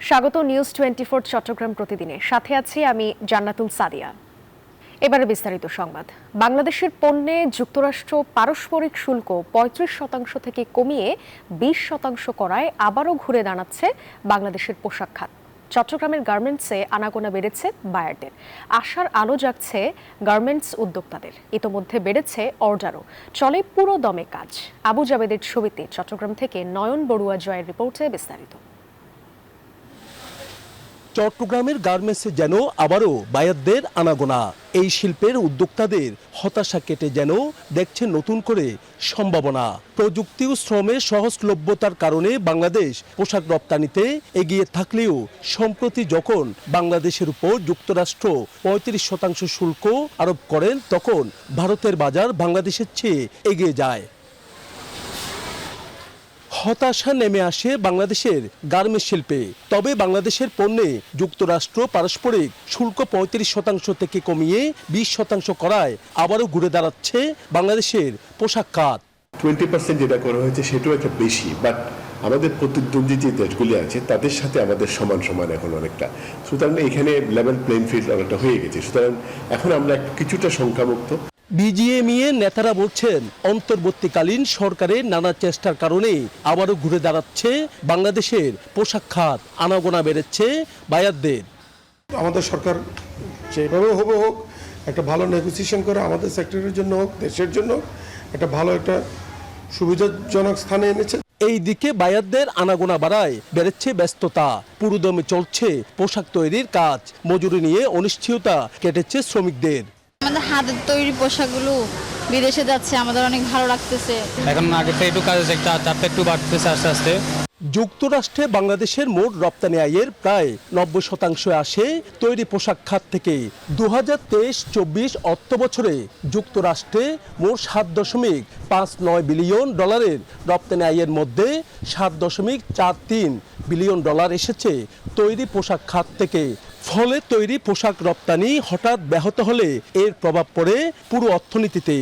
স্বাগত নিউজ 24 চট্টগ্রাম প্রতিদিনে। সাথে আছি আমি জান্নাতুল সাদিয়া। এবারে বিস্তারিত সংবাদ। বাংলাদেশের পণ্যে যুক্তরাষ্ট্র পারস্পরিক শুল্ক ৩৫% থেকে কমিয়ে ২০% করায় আবারও ঘুরে দাঁড়াচ্ছে বাংলাদেশের পোশাক খাত। চট্টগ্রামের গার্মেন্টসে আনাগোনা বেড়েছে বায়ারদের, আশার আলো জাগছে গার্মেন্টস উদ্যোক্তাদের। ইতোমধ্যে বেড়েছে অর্ডারও, চলে পুরো দমে কাজ। আবু জাবেদের ছবিতে চট্টগ্রাম থেকে নয়ন বড়ুয়া জয়ের রিপোর্টে বিস্তারিত। চট্টগ্রামের গার্মেন্টসে যেন আবারও বায়াতদের আনাগোনা। এই শিল্পের উদ্যোক্তাদের হতাশা কেটে যেন দেখছে নতুন করে সম্ভাবনা। প্রযুক্তি ও শ্রমের সহজলভ্যতার কারণে বাংলাদেশ পোশাক রপ্তানিতে এগিয়ে থাকলেও সম্প্রতি যখন বাংলাদেশের উপর যুক্তরাষ্ট্র ৩৫% শুল্ক আরোপ করেন, তখন ভারতের বাজার বাংলাদেশের চেয়ে এগিয়ে যায়। হতাশা নেমে আসে বাংলাদেশের গার্মেন্টস শিল্পে। তবে বাংলাদেশের পণ্যে যুক্তরাষ্ট্র পারস্পরিক শুল্ক ৩৫% থেকে কমিয়ে ২০% করায় আবারও ঘুরে দাঁড়াচ্ছে বাংলাদেশের পোশাক খাত। 20% যেটা করা হয়েছে সেটাও একটা বেশি, বাট আমাদের প্রতিদ্বন্দ্বী যে দেশগুলি আছে তাদের সাথে আমাদের সমান সমান এখন অনেকটা, সুতরাং এখানে লেভেল প্লেইং ফিল্ড অনেকটা হয়ে গেছে। সুতরাং এখন আমরা কিছুটা সংখ্যামুক্ত। বিজিএমইএ নেতারা বলছেন, অন্তর্বর্তীকালীন সরকারের নানা চেষ্টার কারণে আবারও ঘুরে দাঁড়াচ্ছে বাংলাদেশের পোশাক খাত, আনাগোনা বেড়েছে বায়াতদের। আমাদের সরকার যেভাবে হোক একটা ভালো নেগোসিয়েশন করে আমাদের সেক্টরের জন্য হোক, দেশের জন্য একটা ভালো একটা সুবিধাজনক স্থানে এনেছে। এই দিকে বায়াতদের আনাগোনা বাড়ায় বেড়েছে ব্যস্ততা, পুরোদমে চলছে পোশাক তৈরির কাজ। মজুরি নিয়ে অনিশ্চয়তা কেটেছে শ্রমিকদের। আমাদের হাতের তৈরি পোশাকগুলো বিদেশে যাচ্ছে, আমাদের অনেক ভালো লাগতেছে। এখন আগে থেকে একটু কাজ আছে, চাপটা একটু বাড়তেছে আস্তে আস্তে। যুক্তরাষ্ট্রে বাংলাদেশের মোট রপ্তানি আয়ের প্রায় 90% আসে তৈরি পোশাক খাত থেকে। 2023-24 অর্থ বছরে যুক্তরাষ্ট্রে মোট $7.59 বিলিয়ন রপ্তানি আয়ের মধ্যে $7.43 বিলিয়ন এসেছে তৈরি পোশাক খাত থেকে। ফলে তৈরি পোশাক রপ্তানি হঠাৎ ব্যাহত হলে এর প্রভাব পড়ে পুরো অর্থনীতিতে।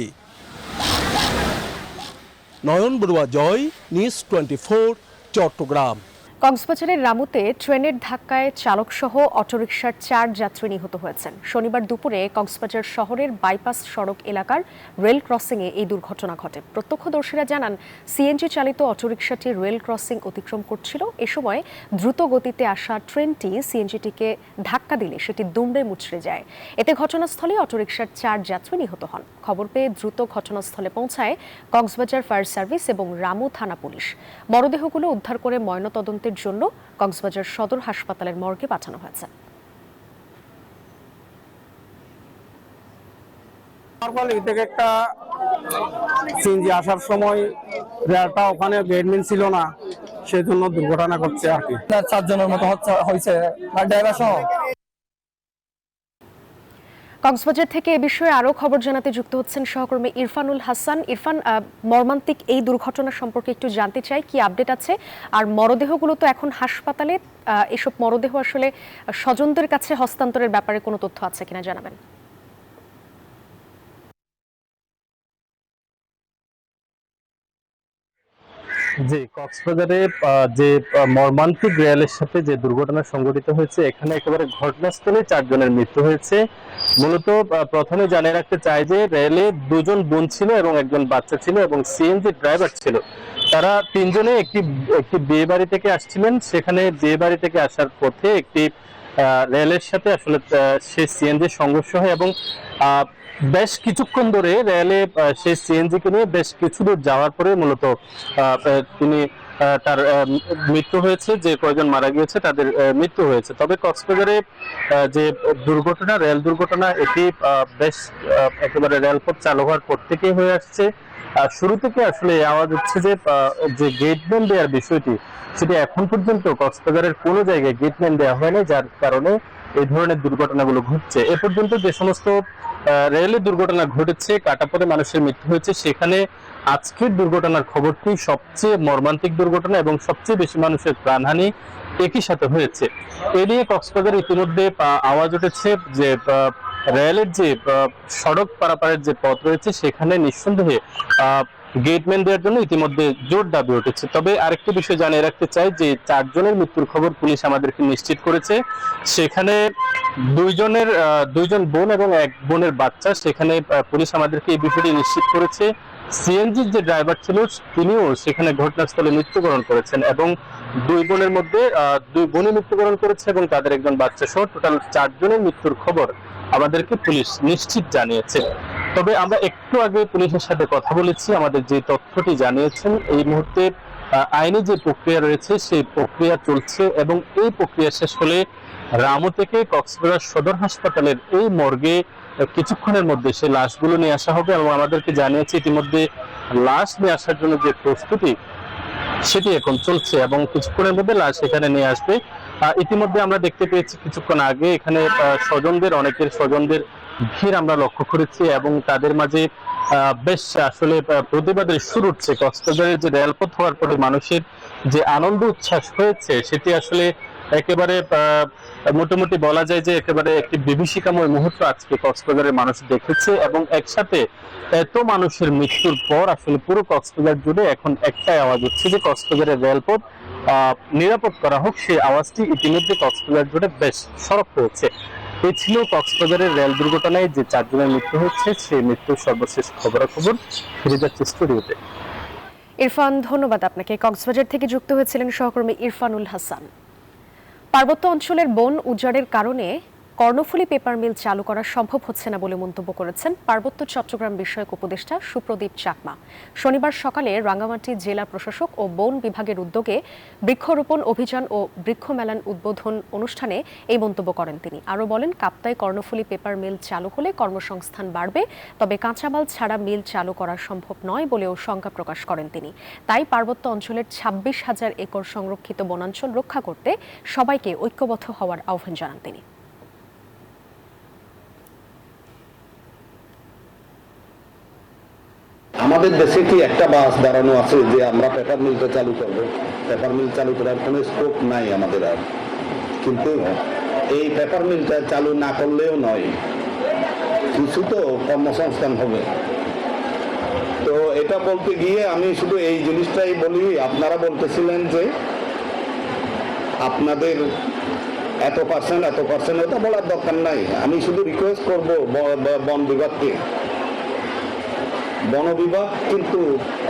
নয়ন বড়ুয়া জয়, নিউজ 24, চট্টগ্রাম। কক্সবাজারের রামুতে ট্রেনের ধাক্কায় চালকসহ অটোরিকশার 4 যাত্রী নিহত হয়েছেন। শনিবার দুপুরে কক্সবাজার শহরের বাইপাস সড়ক এলাকার রেল ক্রসিংয়ে এই দুর্ঘটনা ঘটে। প্রত্যক্ষদর্শীরা জানান, সিএনজি চালিত অটোরিকশাটি রেল ক্রসিং অতিক্রম করছিল। এ সময় দ্রুত গতিতে আসা ট্রেনটি সিএনজিটিকে ধাক্কা দিলে সেটি দুমড়ে মুচড়ে যায়। এতে ঘটনাস্থলে অটোরিকশার 4 যাত্রী নিহত হন। খবর পেয়ে দ্রুত ঘটনাস্থলে পৌঁছায় কক্সবাজার ফায়ার সার্ভিস এবং রামু থানা পুলিশ। মরদেহগুলো উদ্ধার করে ময়নাতদন্তের জন্য কক্সবাজার সদর হাসপাতালের মর্গে পাঠানো হয়েছে। একটা সিএনজি আসার সময় রেলটা ওখানে গেটম্যান ছিল না, সেই জন্য দুর্ঘটনা ঘটছে আর কি। 4 জনের মতো হয়েছে, ড্রাইভার সহ। কক্সবাজার থেকে এ বিষয়ে আরও খবর জানাতে যুক্ত হচ্ছেন সহকর্মী ইরফানুল হাসান। ইরফান, মর্মান্তিক এই দুর্ঘটনা সম্পর্কে একটু জানতে চাই, কি আপডেট আছে? আর মরদেহগুলো তো এখন হাসপাতালে, এসব মরদেহ আসলে স্বজনদের কাছে হস্তান্তরের ব্যাপারে কোনো তথ্য আছে কিনা জানাবেন। জি, কক্সবাজারে যে মর্মান্তিক রেলের সাথে যে দুর্ঘটনা সংঘটিত হয়েছে, এখানে একেবারে ঘটনাস্থলে 4 জনের মৃত্যু হয়েছে। মূলত প্রথমে জানিয়ে রাখতে চাই যে রেলে 2 জন বোন ছিল এবং 1 জন বাচ্চা ছিল এবং সিএনজি ড্রাইভার ছিল। তারা 3 জনে একটি বিয়ে বাড়ি থেকে আসছিলেন। সেখানে বিয়ে বাড়ি থেকে আসার পথে একটি রেলের সাথে আসলে সেই সিএনজি সংঘর্ষ হয় এবং বেশ কিছুক্ষণ ধরে রেলে সেই সিএনজিকে নিয়ে বেশ কিছু দূর যাওয়ার পরে মূলত তার মৃত্যু হয়েছে। যে কয়েকজন মারা গিয়েছে তাদের মৃত্যু হয়েছে। তবে কক্সবাজারে যে দুর্ঘটনা, রেল দুর্ঘটনা, এটি বেশ একেবারে রেলপথ চালু হওয়ার পর থেকেই হয়ে আসছে। শুরু থেকে আসলে আওয়াজ হচ্ছে যে গেটম্যান দেওয়ার বিষয়টি, সেটি এখন পর্যন্ত কক্সবাজারের কোনো জায়গায় গেটম্যান দেওয়া হয়নি, যার কারণে এই ধরনের দুর্ঘটনাগুলো ঘটছে। এ পর্যন্ত যে সমস্ত রেলের দুর্ঘটনা ঘটেছে, কাটাপথে মানুষের মৃত্যু হয়েছে, সেখানে আজকের দুর্ঘটনার খবরটি সবচেয়ে মর্মান্তিক দুর্ঘটনা এবং সবচেয়ে বেশি মানুষের প্রাণহানি একই সাথে হয়েছে। এ নিয়ে কক্সবাজার ইতিমধ্যে আওয়াজ উঠেছে যে রেলের যে সড়ক পারাপারের যে পথ রয়েছে, সেখানে নিঃসন্দেহে গেটম্যান দেওয়ার জন্য ইতিমধ্যে জোর দাবি উঠেছে। তবে আরেকটি বিষয় জানিয়ে রাখতে চাই যে 4 জনের মৃত্যুর খবর পুলিশ আমাদেরকে নিশ্চিত করেছে। সেখানে 2 জন বোন এবং 1 বোনের বাচ্চা, সেখানে পুলিশ আমাদেরকে এই বিষয়টি নিশ্চিত করেছে। সিএনজির যে ড্রাইভার ছিল তিনিও সেখানে ঘটনাস্থলে মৃত্যুবরণ করেছেন এবং 2 বোনের মধ্যে 2 বোনই মৃত্যুবরণ করেছে এবং তাদের একজন বাচ্চা সহ টোটাল 4 জনের মৃত্যুর খবর আমাদেরকে পুলিশ নিশ্চিত জানিয়েছে। তবে আমরা একটু আগে পুলিশের সাথে কথা বলেছি, আমাদের যে তথ্যটি জানিয়েছেন এই মুহূর্তে আইনি যে প্রক্রিয়া রয়েছে সেই প্রক্রিয়া চলছে এবং এই প্রক্রিয়া শেষ হলে রামু থেকে কক্সবাজার সদর হাসপাতালের এই মর্গে কিছুক্ষণের মধ্যে সেই লাশগুলো নিয়ে আসা হবে এবং আমাদেরকে জানিয়েছে ইতিমধ্যে লাশ নিয়ে আসার জন্য যে প্রস্তুতি সেটি এখন চলছে এবং কিছুক্ষণের মধ্যে লাশ এখানে নিয়ে আসবে। ইতিমধ্যে আমরা দেখতে পেয়েছি কিছুক্ষণ আগে এখানে অনেকের স্বজনদের ভিড় আমরা লক্ষ্য করেছি এবং তাদের মাঝে বেশ আসলে প্রতিবাদের সুর উঠছে। কক্সবাজারের যে রেলপথ হওয়ার পরে মানুষের যে আনন্দ উচ্ছ্বাস হয়েছে সেটি আসলে একেবারে মোটামুটি বলা যায় যে একেবারে একটি বিভীষিকাময় মুহূর্ত আজকে কক্সবাজারের মানুষ দেখেছে এবং একসাথে এত মানুষের মৃত্যুর পর আসলে পুরো কক্সবাজার জুড়ে এখন একটাই আওয়াজ হচ্ছে যে কক্সবাজারের রেলপথ নিরাপদ করা হোক। সেই আওয়াজটি ইতিমধ্যে কক্সবাজার জুড়ে বেশ সরব হয়েছে। এই ছিল কক্সবাজারের রেল দুর্ঘটনায় যে 4 জনের মৃত্যু হচ্ছে সেই মৃত্যুর সর্বশেষ খবরাখবর। ফিরে যাচ্ছে স্টুডিওতে। ইরফান, ধন্যবাদ আপনাকে। কক্সবাজার থেকে যুক্ত হয়েছিলেন সহকর্মী ইরফানুল হাসান। পার্বত্য অঞ্চলের বন উজাড়ের কারণে কর্ণফুলী পেপার মিল চালু করা সম্ভব হচ্ছে না বলে মন্তব্য করেছেন পার্বত্য চট্টগ্রাম বিষয়ক উপদেষ্টা সুপ্রদীপ চাকমা। শনিবার সকালে রাঙ্গামাটি জেলা প্রশাসক ও বন বিভাগের উদ্যোগে বৃক্ষরোপণ অভিযান ও বৃক্ষ মেলান উদ্বোধন অনুষ্ঠানে এই মন্তব্য করেন তিনি। আরও বলেন, কাপ্তায় কর্ণফুলী পেপার মিল চালু হলে কর্মসংস্থান বাড়বে, তবে কাঁচামাল ছাড়া মিল চালু করা সম্ভব নয় বলেও শঙ্কা প্রকাশ করেন তিনি। তাই পার্বত্য অঞ্চলের 26,000 একর সংরক্ষিত বনাঞ্চল রক্ষা করতে সবাইকে ঐক্যবদ্ধ হওয়ার আহ্বান জানান তিনি। আমাদের দেশে কি একটা বাস দাঁড়ানো আছে যে আমরা পেপার মিলটা চালু করবো? পেপার মিল চালু করার কোনো স্কোপ নাই আমাদের আর। কিন্তু এই পেপার মিলটা চালু না করলেও নয়, কিছু তো কর্মসংস্থান হবে। তো এটা বলতে গিয়ে আমি শুধু এই জিনিসটাই বলি, আপনারা বলতেছিলেন যে আপনাদের এত পার্সেন্ট এটা বলার দরকার নাই। আমি শুধু রিকোয়েস্ট করবো বন বিভাগকে, বন বিভাগ কিন্তু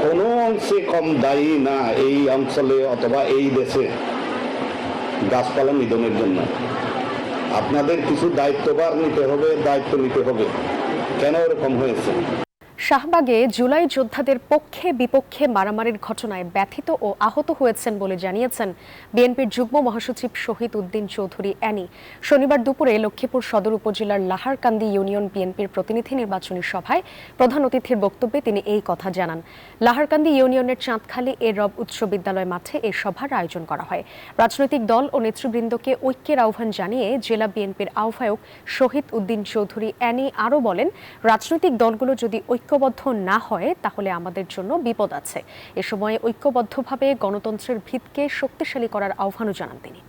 কোনো অংশে কম দায়ী না এই অঞ্চলে অথবা এই দেশে গাছপালা নিধনের জন্য। আপনাদের কিছু দায়িত্বভার নিতে হবে, দায়িত্ব নিতে হবে। কেন এরকম হয়েছে? শাহবাগে জুলাই যোদ্ধাদের পক্ষে বিপক্ষে মারামারির ঘটনায় ব্যথিত ও আহত হয়েছেন বলে জানিয়েছেন বিএনপির যুগ্ম মহাসচিব শহীদ উদ্দিন চৌধুরী অ্যানি। শনিবার দুপুরে লক্ষ্মীপুর সদর উপজেলার লাহারকান্দি ইউনিয়ন বিএনপির প্রতিনিধি নির্বাচনী সভায় প্রধান অতিথির বক্তব্যে তিনি এই কথা জানান। লাহারকান্দি ইউনিয়নের চাঁদখালী এ রব উচ্চ বিদ্যালয় মাঠে এই সভার আয়োজন করা হয়। রাজনৈতিক দল ও নেতৃবৃন্দকে ঐক্যের আহ্বান জানিয়ে জেলা বিএনপির আহ্বায়ক শহীদ উদ্দিন চৌধুরী অ্যানি আরও বলেন, রাজনৈতিক দলগুলো যদি ঐক্যবদ্ধ না হয় তাহলে আমাদের জন্য বিপদ আছে। এ সময় ঐক্যবদ্ধভাবে গণতন্ত্রের ভিতকে শক্তিশালী করার আহ্বানও জানান তিনি।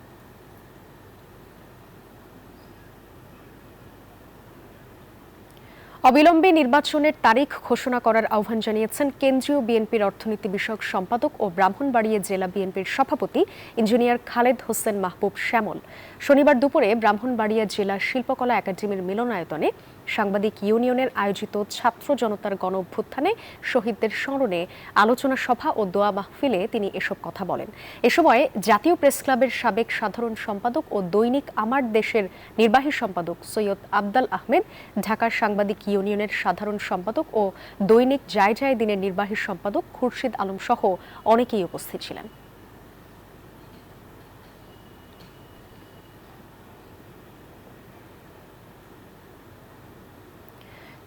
অবিলম্বে নির্বাচনের তারিখ ঘোষণা করার আহ্বান জানিয়েছেন কেন্দ্রীয় বিএনপির অর্থনীতি বিষয়ক সম্পাদক ও ব্রাহ্মণবাড়িয়া জেলা বিএনপির সভাপতি ইঞ্জিনিয়ার খালেদ হোসেন মাহবুব শ্যামল। শনিবার দুপুরে ব্রাহ্মণবাড়িয়া জেলা শিল্পকলা একাডেমির মিলনায়তনে সাংবাদিক ইউনিয়নের আয়োজিত ছাত্র জনতার গণ অভ্যুত্থানে শহীদদের স্মরণে আলোচনা সভা ও দোয়া মাহফিলে তিনি এসব কথা বলেন। এ সময় জাতীয় প্রেস ক্লাবের সাবেক সাধারণ সম্পাদক ও দৈনিক আমার দেশের নির্বাহী সম্পাদক সৈয়দ আবদাল আহমেদ, ঢাকার সাংবাদিক ইউনিয়নের সাধারণ সম্পাদক ও দৈনিক যায় যায় দিনের নির্বাহী সম্পাদক খুরশিদ আলম সহ অনেকেই উপস্থিত ছিলেন।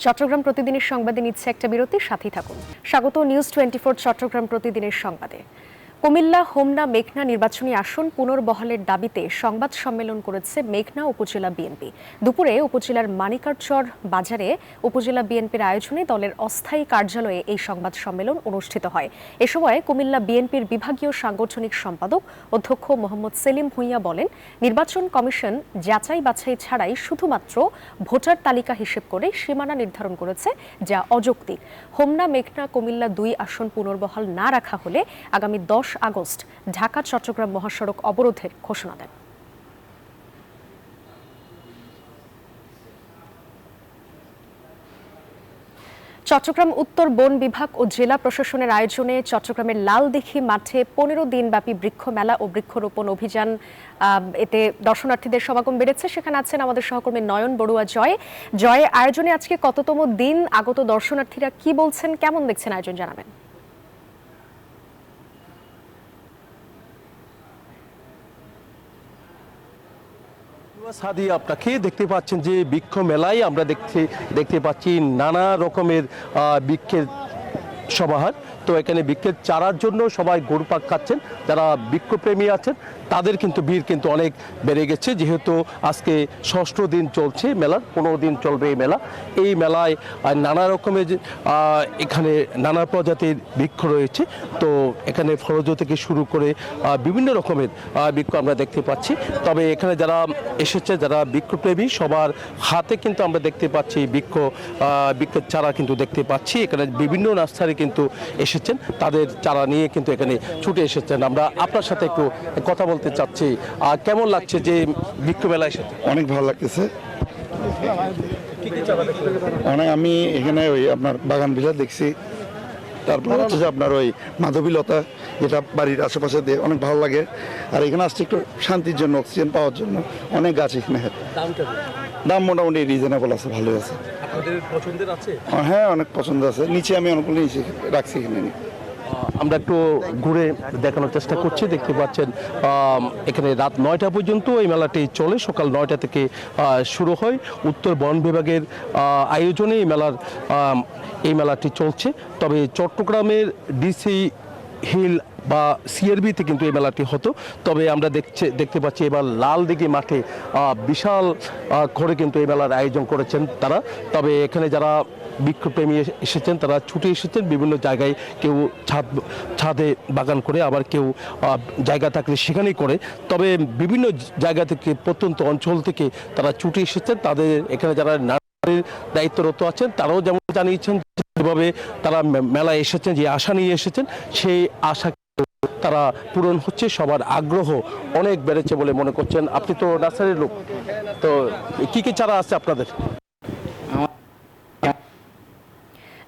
চট্টগ্রাম প্রতিদিনের সংবাদে নিচ্ছে একটা বিরতি, সাথেই থাকুন। স্বাগত নিউজ 24 চট্টগ্রাম প্রতিদিনের সংবাদে। কুমিল্লা, হোমনা, মেঘনা নির্বাচনী আসন পুনর্বহালের দাবিতে সংবাদ সম্মেলন করেছে মেঘনা উপজেলা বিএনপি। দুপুরে উপজেলার মানিকারচর বাজারে উপজেলা বিএনপির আয়োজনে দলের অস্থায়ী কার্যালয়ে এই সংবাদ সম্মেলন অনুষ্ঠিত হয়। এ সময় কুমিল্লা বিএনপির বিভাগীয় সাংগঠনিক সম্পাদক অধ্যক্ষ মোহাম্মদ সেলিম ভূঁইয়া বলেন, নির্বাচন কমিশন যাচাই বাছাই ছাড়াই শুধুমাত্র ভোটার তালিকা হিসেব করে সীমানা নির্ধারণ করেছে, যা অযৌক্তিক। হোমনা, মেঘনা, কুমিল্লা 2 আসন পুনর্বহাল না রাখা হলে আগামী 10 আগস্ট ঢাকা চট্টগ্রাম মহাসড়ক অবরোধের ঘোষণা দেন। চট্টগ্রাম উত্তর বন বিভাগ ও জেলা প্রশাসনের আয়োজনে চট্টগ্রামের লালদিঘি মাঠে 15 দিনব্যাপী বৃক্ষ মেলা ও বৃক্ষরোপণ অভিযান, এতে দর্শনার্থীদের সমাগম বেড়েছে। সেখানে আছেন আমাদের সহকর্মী নয়ন বড়ুয়া। জয়, আয়োজনে আজকে কততম দিন? আগত দর্শনার্থীরা কি বলছেন, কেমন দেখছেন আয়োজন, জানাবেন। সাদি, আপনাকে দেখতে পাচ্ছেন যে বৃক্ষ মেলায় আমরা দেখতে পাচ্ছি নানা রকমের বৃক্ষের সমাহার। তো এখানে বৃক্ষের চারার জন্য সবাই ঘুরপাক খাচ্ছেন। যারা বৃক্ষপ্রেমী আছেন তাদের কিন্তু ভিড় কিন্তু অনেক বেড়ে গেছে, যেহেতু আজকে 6ষ্ঠ দিন চলছে মেলার, 15 দিন চলবে এই মেলা। এই মেলায় নানা রকমের এখানে নানা প্রজাতির বৃক্ষ রয়েছে। তো এখানে ফলজ থেকে শুরু করে বিভিন্ন রকমের বৃক্ষ আমরা দেখতে পাচ্ছি। তবে এখানে যারা এসেছে, যারা বৃক্ষপ্রেমী, সবার হাতে কিন্তু আমরা দেখতে পাচ্ছি বৃক্ষের চারা কিন্তু দেখতে পাচ্ছি। এখানে বিভিন্ন নার্সারি কিন্তু এসেছেন, তাদের চারা নিয়ে কিন্তু এখানে ছুটে এসেছেন। আমরা আপনার সাথে একটু কথা বলতে চাচ্ছি, কেমন লাগছে যে বৃক্ষ মেলা এসেছে? অনেক ভালো লাগতেছে। অনেক, আমি এখানে ওই আপনার বাগান বিলাস দেখছি, তারপর হচ্ছে যে আপনার ওই মাধবীলতা, যেটা বাড়ির আশেপাশে দিয়ে অনেক ভালো লাগে। আর এখানে আসছে একটু শান্তির জন্য, অক্সিজেন পাওয়ার জন্য। অনেক গাছ এখানে, দাম মোটামুটি রিজনেবল আছে, ভালো আছে। হ্যাঁ, অনেক পছন্দ আছে। নিচে আমি অনেকগুলো নিচে রাখছি এখানে। আমরা একটু ঘুরে দেখানোর চেষ্টা করছি। দেখতে পাচ্ছেন এখানে রাত 9টা পর্যন্ত এই মেলাটি চলে। সকাল 9টা থেকে শুরু হয়। উত্তর বন বিভাগের আয়োজনে এই মেলাটি চলছে। তবে চট্টগ্রামের ডিসি হিল বা সিআরবিতে কিন্তু এই মেলাটি হতো। তবে আমরা দেখতে পাচ্ছি এবার লালদিঘি মাঠে বিশাল করে কিন্তু এই মেলার আয়োজন করেছেন তারা। তবে এখানে যারা বৃক্ষপ্রেমী এসেছেন তারা ছুটে এসেছেন বিভিন্ন জায়গায়, কেউ ছাদে বাগান করে, আবার কেউ জায়গা থাকলে সেখানেই করে। তবে বিভিন্ন জায়গা থেকে, প্রত্যন্ত অঞ্চল থেকে তারা ছুটে এসেছেন। তাদের এখানে যারা নার্সারির দায়িত্বরত আছেন তারাও যেমন জানিয়েছেন যেভাবে তারা মেলায় এসেছেন, যে আশা নিয়ে এসেছেন, সেই আশা তারা পূরণ হচ্ছে। সবার আগ্রহ অনেক বেড়েছে বলে মনে করছেন। আপনি তো নার্সারির লোক, তো কি কি চারা আছে আপনাদের?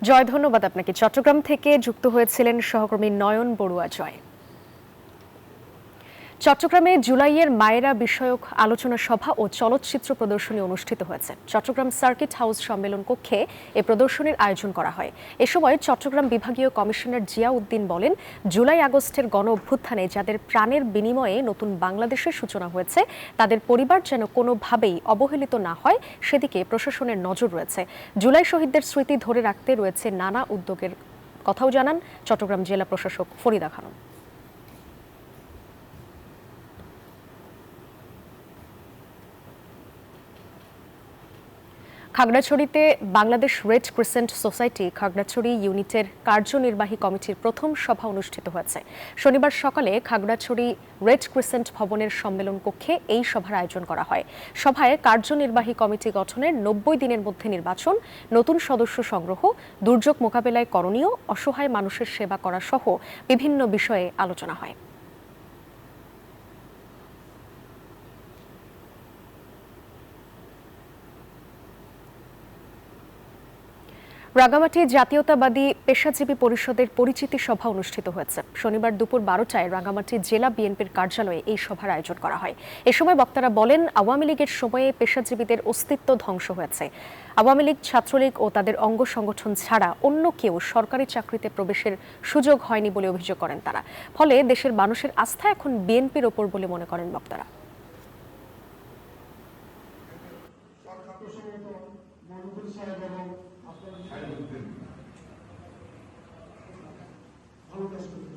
জয়, ধন্যবাদ আপনাকে। চট্টগ্রাম থেকে যুক্ত হয়েছিলেন সহকর্মী নয়ন বড়ুয়া। জয়। চট্টগ্রামে জুলাইয়ের মায়েরা বিষয়ক আলোচনা সভা ও চলচ্চিত্র প্রদর্শনী অনুষ্ঠিত হয়েছে। চট্টগ্রাম সার্কিট হাউস সম্মেলন কক্ষে এ প্রদর্শনীর আয়োজন করা হয়। এ সময় চট্টগ্রাম বিভাগীয় কমিশনার জিয়া উদ্দিন বলেন, জুলাই আগস্টের গণ অভ্যুত্থানে যাদের প্রাণের বিনিময়ে নতুন বাংলাদেশের সূচনা হয়েছে, তাদের পরিবার যেন কোনোভাবেই অবহেলিত না হয়, সেদিকে প্রশাসনের নজর রয়েছে। জুলাই শহীদদের স্মৃতি ধরে রাখতে রয়েছে নানা উদ্যোগের কথাও জানান চট্টগ্রাম জেলা প্রশাসক ফরিদা খানম। খাগড়াছড়িতে Bangladesh red crescent society Khagrachari ইউনিটের কার্যনির্বাহী কমিটির প্রথম সভা অনুষ্ঠিত হয়েছে। শনিবার সকালে খাগড়াছড়ি রেড ক্রিসেন্ট ভবনের সম্মেলন কক্ষে এই সভার আয়োজন করা হয়। সভায় কার্যনির্বাহী কমিটি গঠনের 90 দিনের মধ্যে নির্বাচন, নতুন সদস্য সংগ্রহ, দুর্যোগ মোকাবেলায় করণীয়, অসহায় মানুষের সেবা করা সহ বিভিন্ন বিষয়ে আলোচনা হয়। রাঙামাটি জাতীয়তাবাদী পেশাজীবী পরিষদের পরিচিতি সভা অনুষ্ঠিত হয়েছে। শনিবার দুপুর 12টায় রাঙামাটি জেলা বিএনপির কার্যালয়ে এই সভার আয়োজন করা হয়। এ সময় বক্তারা বলেন, আওয়ামী লীগের সময়ে পেশাজীবীদের অস্তিত্ব ধ্বংস হয়েছে। আওয়ামী লীগ, ছাত্রলীগ ও তাদের অঙ্গ সংগঠন ছাড়া অন্য কেউ সরকারি চাকরিতে প্রবেশের সুযোগ হয়নি বলে অভিযোগ করেন তারা। ফলে দেশের মানুষের আস্থা এখন বিএনপির ওপর বলে মনে করেন বক্তারা। ভালো কাজ করবে।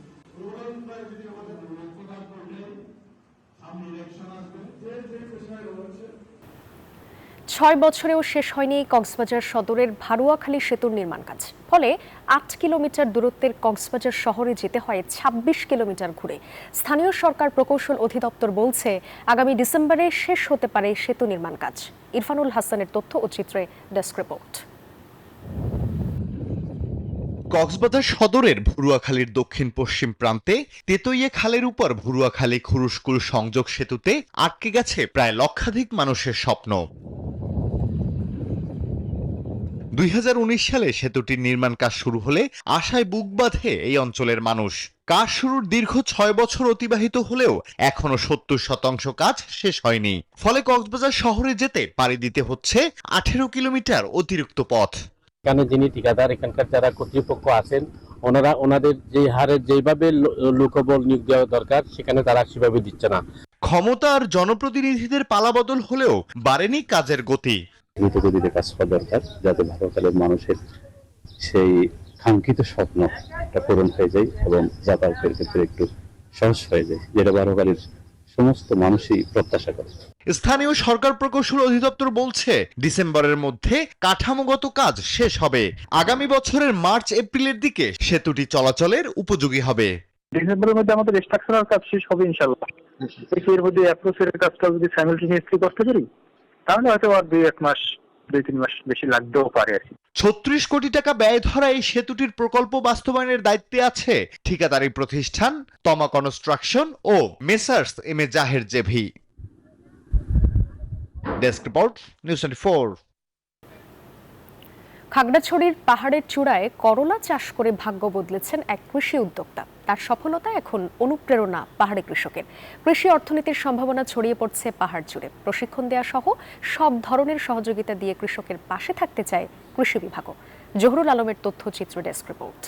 6 বছরেও শেষ হয়নি কক্সবাজার সদরের ভারুয়াখালী সেতুর নির্মাণ কাজ। ফলে 8 কিলোমিটার দূরত্বের কক্সবাজার শহরে যেতে হয় 26 কিলোমিটার ঘুরে। স্থানীয় সরকার প্রকৌশল অধিদপ্তর বলছে আগামী ডিসেম্বরে শেষ হতে পারে সেতু নির্মাণ কাজ। ইরফানুল হাসানের তথ্য ও চিত্রে ডেস্ক রিপোর্ট। কক্সবাজার সদরের ভুরুয়াখালীর দক্ষিণ পশ্চিম প্রান্তে তেতইয়ে খালের উপর ভুরুয়াখালী খুরুশকুল সংযোগ সেতুতে আটকে গেছে প্রায় লক্ষাধিক মানুষের স্বপ্ন। 2019 সালে সেতুটির নির্মাণ কাজ শুরু হলে আশায় বুক বাঁধে এই অঞ্চলের মানুষ। কাজ শুরুর দীর্ঘ 6 বছর অতিবাহিত হলেও এখনো 70% কাজ শেষ হয়নি। ফলে কক্সবাজার শহরে যেতে পাড়ি দিতে হচ্ছে 18 কিলোমিটার অতিরিক্ত পথ। এখানে যিনি ঠিকাদার, এখানকার যারা কর্তৃপক্ষ আছেন, ওনাদের যে হারে যেভাবে লোকবল নিয়োগ দেওয়া দরকার সেখানে তারা সেভাবে দিচ্ছে না। ক্ষমতা আর জনপ্রতিনিধিদের পালাবদল হলেও বাড়েনি কাজের গতি। দ্রুত গতিতে কাজ করা দরকার, যাতে ভারতের মানুষের সেই কাঙ্ক্ষিত স্বপ্নটা পূরণ হয়ে যায় এবং যাতায়াতের ক্ষেত্রে একটু সহজ হয়ে যায়, যেটা ভারতের সমস্ত মানুষই প্রত্যাশা করে। স্থানীয় সরকার প্রকৌশল অধিদপ্তর বলছে ডিসেম্বরের মধ্যে কাঠামোগত কাজ শেষ হবে। আগামী বছরের মার্চ এপ্রিলের দিকে সেতুটি চলাচলের উপযোগী হবে। ডিসেম্বরের মধ্যে আমাদের স্ট্রাকচারাল কাজ শেষ হবে ইনশাআল্লাহ। এর মধ্যে অ্যাপ্রোচের কাজটা যদি সাইমালটেনিয়াসলি করতে পারি তাহলে হয়তো আর 2-3 মাস বেশি লাগতেও পারে আর কি। 36 কোটি টাকা ব্যয় ধরা এই সেতুটির প্রকল্প বাস্তবায়নের দায়িত্বে আছে ঠিকাদারি প্রতিষ্ঠান তমা construction O messrs M A Zaher JV. Desk report, news 24। খাগড়াছড়ির পাহাড়ের চূড়ায় করলা চাষ করে ভাগ্য বদলেছেন এক কৃষি উদ্যোক্তা। তার সফলতা এখন অনুপ্রেরণা পাহাড়ি কৃষকের। কৃষি অর্থনীতির সম্ভাবনা ছড়িয়ে পড়ছে পাহাড় জুড়ে। প্রশিক্ষণ দেওয়া সহ সব ধরনের সহযোগিতা দিয়ে কৃষকের পাশে থাকতে চায় কৃষি বিভাগও। জহুরুল আলমের তথ্যচিত্র, ডেস্ক রিপোর্ট।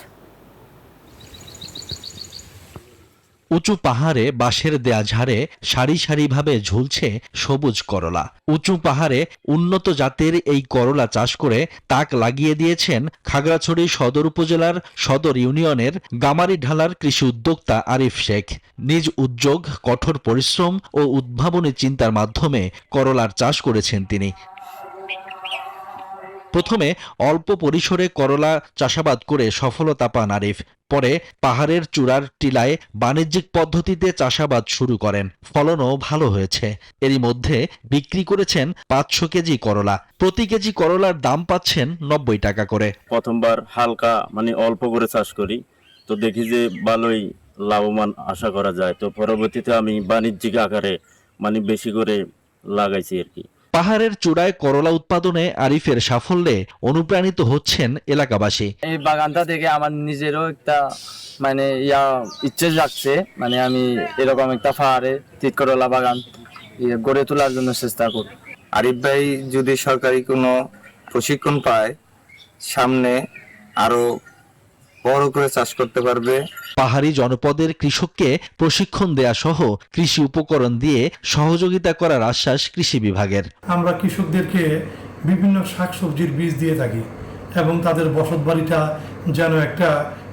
উঁচু পাহাড়ে বাঁশের দেয়া ঝাড়ে সারি সারিভাবে ঝুলছে সবুজ করলা। উঁচু পাহাড়ে উন্নত জাতের এই করলা চাষ করে তাক লাগিয়ে দিয়েছেন খাগড়াছড়ি সদর উপজেলার সদর ইউনিয়নের গামারিঢালার কৃষি উদ্যোক্তা আরিফ শেখ। নিজ উদ্যোগ, কঠোর পরিশ্রম ও উদ্ভাবনী চিন্তার মাধ্যমে করলার চাষ করেছেন তিনি। প্রথমে অল্প পরিসরে করলা চাষাবাদ করে সফলতা পান আরিফ। পরে পাহাড়ের চূড়ার টিলায় বাণিজ্যিক পদ্ধতিতে চাষাবাদ শুরু করেন। ফলনও ভালো হয়েছে। এরই মধ্যে বিক্রি করেছেন 500 কেজি করলা। প্রতি কেজি করলার দাম পাচ্ছেন 90 টাকা করে। প্রথমবার হালকা অল্প করে চাষ করি, তো দেখি যে ভালোই লাভবান আশা করা যায়। তো পরবর্তীতে আমি বাণিজ্যিক আকারে বেশি করে লাগাইছি আর কি। পাহাড়ের চূড়ায় করলা উৎপাদনে আরিফের সাফল্যে অনুপ্রাণিত হচ্ছেন এলাকাবাসী। এই বাগানটা দেখে আমার নিজেরও একটা ইচ্ছে জাগছে, আমি এরকম একটা পাহাড়ে তিত করলা বাগান গড়ে তোলার জন্য চেষ্টা করব। আরিফ ভাই যদি সরকারি কোনো প্রশিক্ষণ পায়, সামনে আরো বড় করে চাষ করতে পারবে। পাহাড়ি জনপদের কৃষককে প্রশিক্ষণ দেয়া সহ কৃষি উপকরণ দিয়ে সহযোগিতা করার আশ্বাস কৃষি বিভাগের। আমরা কৃষকদেরকে বিভিন্ন শাকসবজির বীজ দিয়ে থাকি এবং তাদের বসত বাড়িটা যেন একটা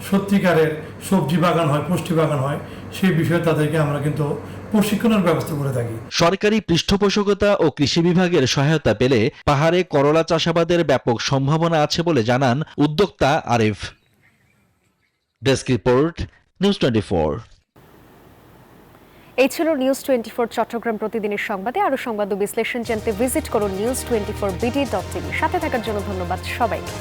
সত্যিকারের সবজি বাগান হয়, পুষ্টি বাগান হয়, সেই বিষয়ে তাদেরকে আমরা কিন্তু প্রশিক্ষণের ব্যবস্থা করে থাকি। সরকারি পৃষ্ঠপোষকতা ও কৃষি বিভাগের সহায়তা পেলে পাহাড়ে করলা চাষাবাদের ব্যাপক সম্ভাবনা আছে বলে জানান উদ্যোক্তা আরিফ। Desk report, news 24। এই ছিল নিউজ 24 চট্টগ্রাম প্রতিদিনের সংবাদে। আরো সংবাদ ও বিশ্লেষণ জানতে ভিজিট করুন news24bd.tv। সাথে থাকার জন্য ধন্যবাদ সবাইকে।